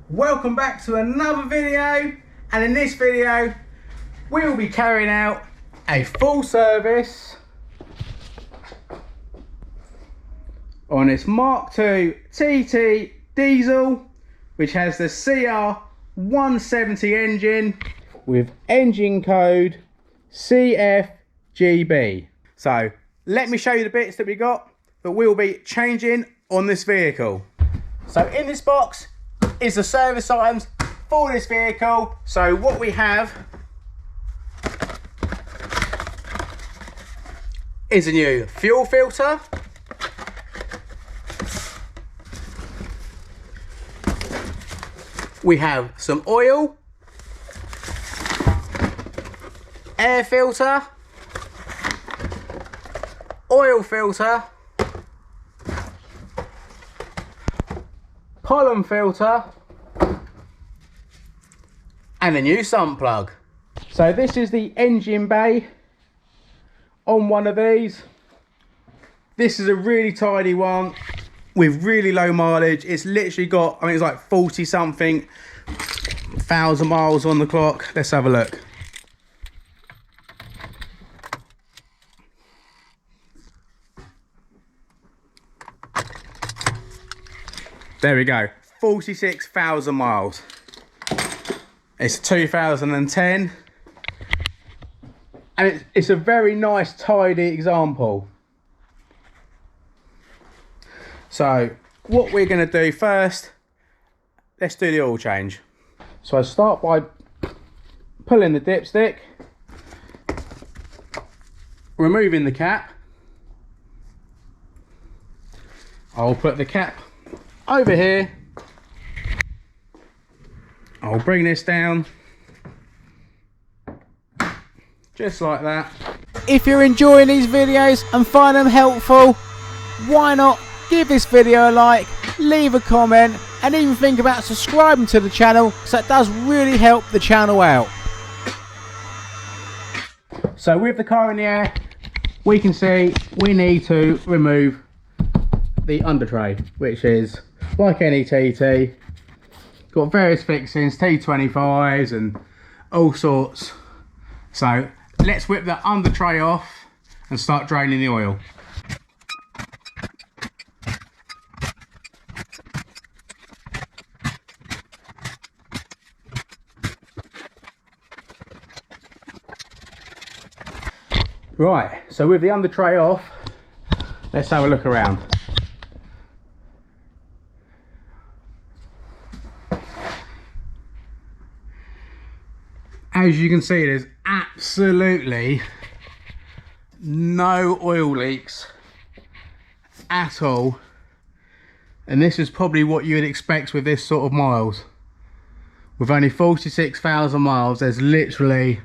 Welcome back to another video, and in this video we will be carrying out a full service on its Mark II TT diesel, which has the CR 170 engine with engine code CFGB. So let me show you the bits that we got that we'll be changing on this vehicle. So in this box is the service items for this vehicle. So what we have is a new fuel filter, we have some oil, air filter, oil filter, pollen filter, and a new sump plug. So this is the engine bay on one of these. This is a really tidy one with really low mileage. It's literally got, I mean, it's like 40 something thousand miles on the clock. Let's have a look. There we go, 46,000 miles. It's 2010, and it's a very nice, tidy example. So what we're going to do first, let's do the oil change. So I start by pulling the dipstick, removing the cap. I'll put the cap over here. I'll bring this down just like that. If you're enjoying these videos and find them helpful, why not give this video a like, leave a comment, and even think about subscribing to the channel, so it does really help the channel out. So with the car in the air, we can see we need to remove the under tray, which is like any TT, got various fixings, T25s and all sorts. So let's whip the under tray off and start draining the oil. Right, so with the under tray off, let's have a look around. As you can see, there's absolutely no oil leaks at all, and this is probably what you would expect with this sort of miles. With only 46,000 miles, there's literally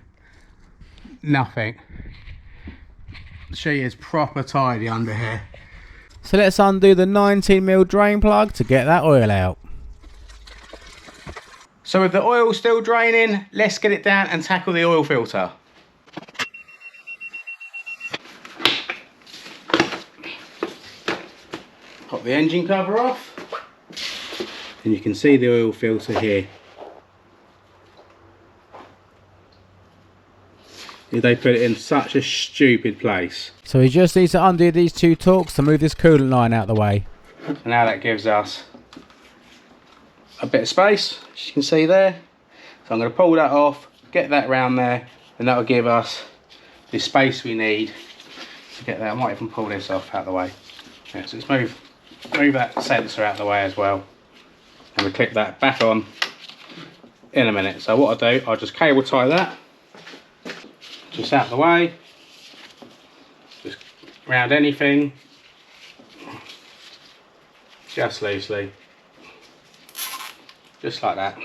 nothing. She is proper tidy under here. So let's undo the 19mm drain plug to get that oil out. So with the oil still draining, let's get it down and tackle the oil filter. Pop the engine cover off, and you can see the oil filter here. They put it in such a stupid place. So we just need to undo these two torques to move this coolant line out of the way. And now that gives us a bit of space, as you can see there. So I'm going to pull that off, get that round there, and that will give us the space we need to get that. I might even pull this off out of the way. Yeah, so let's move that sensor out of the way as well, and we clip that back on in a minute. So what I'll do, I'll just cable tie that just out of the way, just round anything, just loosely. Just like that.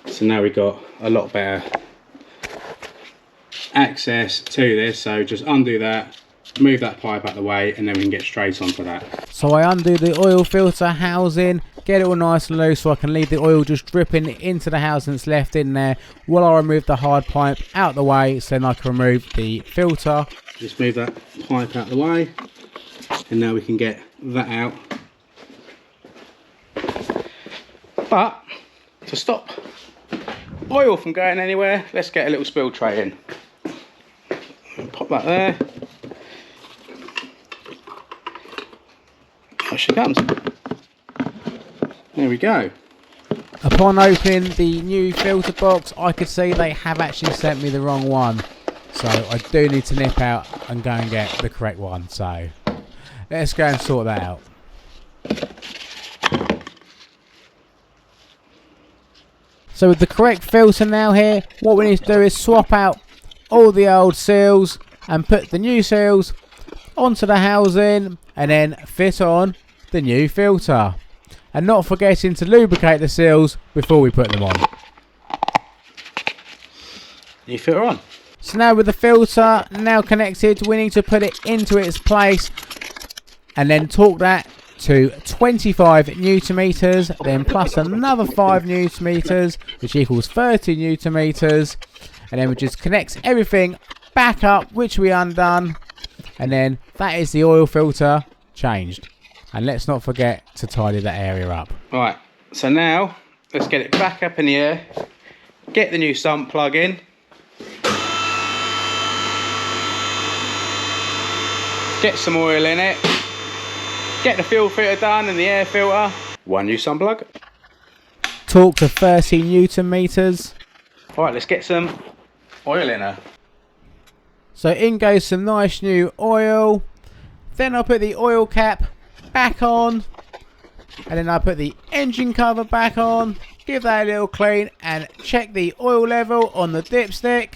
So now we've got a lot better access to this. So just undo that, move that pipe out of the way, and then we can get straight onto that. So I undo the oil filter housing, get it all nice and loose so I can leave the oil just dripping into the housing that's left in there while I remove the hard pipe out the way, so then I can remove the filter. Just move that pipe out the way, and now we can get that out. But to stop oil from going anywhere, let's get a little spill tray in. Pop that there. There she comes. There we go. Upon opening the new filter box, I could see they have actually sent me the wrong one. So I do need to nip out and go and get the correct one. So let's go and sort that out. So with the correct filter now here, what we need to do is swap out all the old seals and put the new seals onto the housing and then fit on the new filter. And not forgetting to lubricate the seals before we put them on. New filter on. So now with the filter now connected, we need to put it into its place and then torque that to 25 newton meters, then plus another 5 newton meters, which equals 30 newton meters, and then we just connect everything back up, which we undone, and then that is the oil filter changed. And let's not forget to tidy that area up. Right, so now let's get it back up in the air, get the new sump plug in, get some oil in it, get the fuel filter done and the air filter. One new sump plug. Torque to 30 newton meters. Alright, let's get some oil in her. So in goes some nice new oil. Then I'll put the oil cap back on. And then I'll put the engine cover back on. Give that a little clean and check the oil level on the dipstick.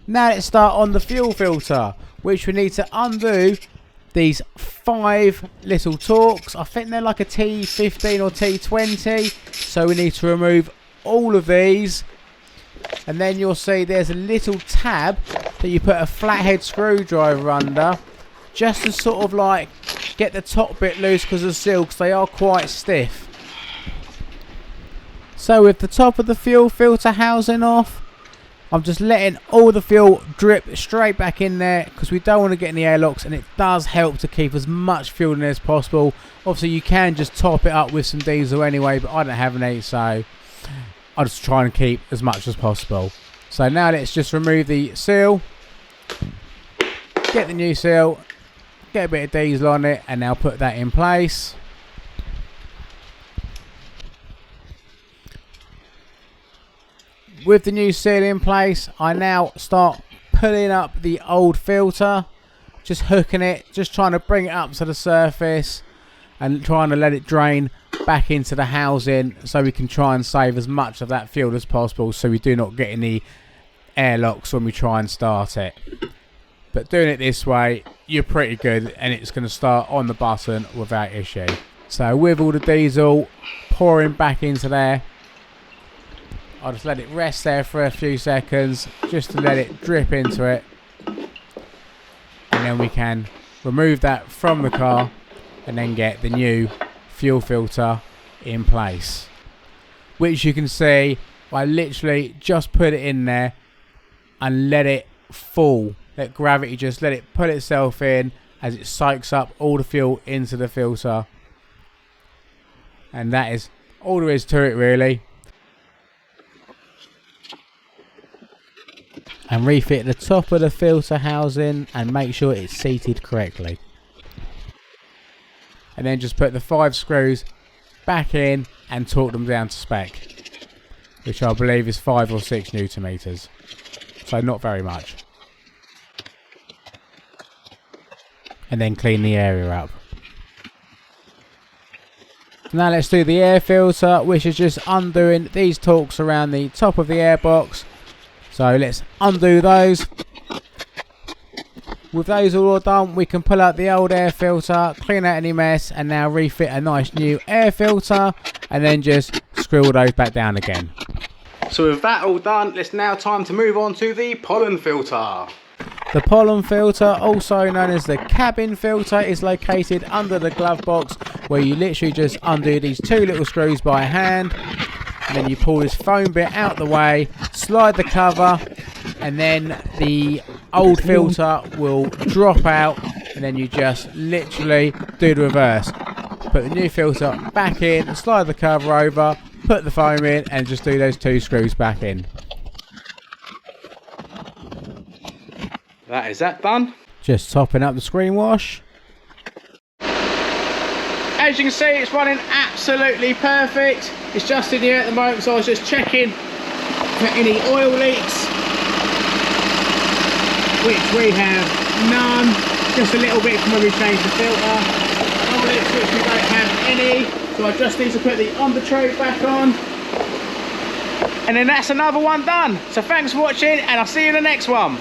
Now let's start on the fuel filter, which we need to undo these 5 little torques. I think they're like a T15 or T20, so we need to remove all of these, and then you'll see there's a little tab that you put a flathead screwdriver under, just to sort of like get the top bit loose because of the seal, because they are quite stiff. So with the top of the fuel filter housing off, I'm just letting all the fuel drip straight back in there because we don't want to get any airlocks, and it does help to keep as much fuel in there as possible. Obviously you can just top it up with some diesel anyway, but I don't have any, so I'll just try and keep as much as possible. So now let's just remove the seal, get the new seal, get a bit of diesel on it, and now put that in place. With the new seal in place, I now start pulling up the old filter, just hooking it, just trying to bring it up to the surface and trying to let it drain back into the housing, so we can try and save as much of that fuel as possible, so we do not get any airlocks when we try and start it. But doing it this way, you're pretty good, and it's going to start on the button without issue. So with all the diesel pouring back into there, I'll just let it rest there for a few seconds, just to let it drip into it. And then we can remove that from the car and then get the new fuel filter in place. Which you can see, I literally just put it in there and let it fall. Let gravity just let it put itself in as it soaks up all the fuel into the filter. And that is all there is to it really. And refit the top of the filter housing and make sure it's seated correctly. And then just put the 5 screws back in and torque them down to spec, which I believe is 5 or 6 newton meters, so not very much. And then clean the area up. Now let's do the air filter, which is just undoing these torques around the top of the air box. So let's undo those. With those all done, we can pull out the old air filter, clean out any mess, and now refit a nice new air filter, and then just screw all those back down again. So with that all done, it's now time to move on to the pollen filter. The pollen filter, also known as the cabin filter, is located under the glove box, where you literally just undo these 2 little screws by hand. And then you pull this foam bit out the way, slide the cover, and then the old filter will drop out, and then you just literally do the reverse. put the new filter back in, slide the cover over, put the foam in, and just do those 2 screws back in. That is that done. Just topping up the screen wash. As you can see, it's running absolutely perfect. It's just in here at the moment, so I was just checking for any oil leaks, which we have none. Just a little bit from when we changed the filter. Oil leaks, which we don't have any. So I just need to put the undertrobe back on. And then that's another one done. So thanks for watching, and I'll see you in the next one.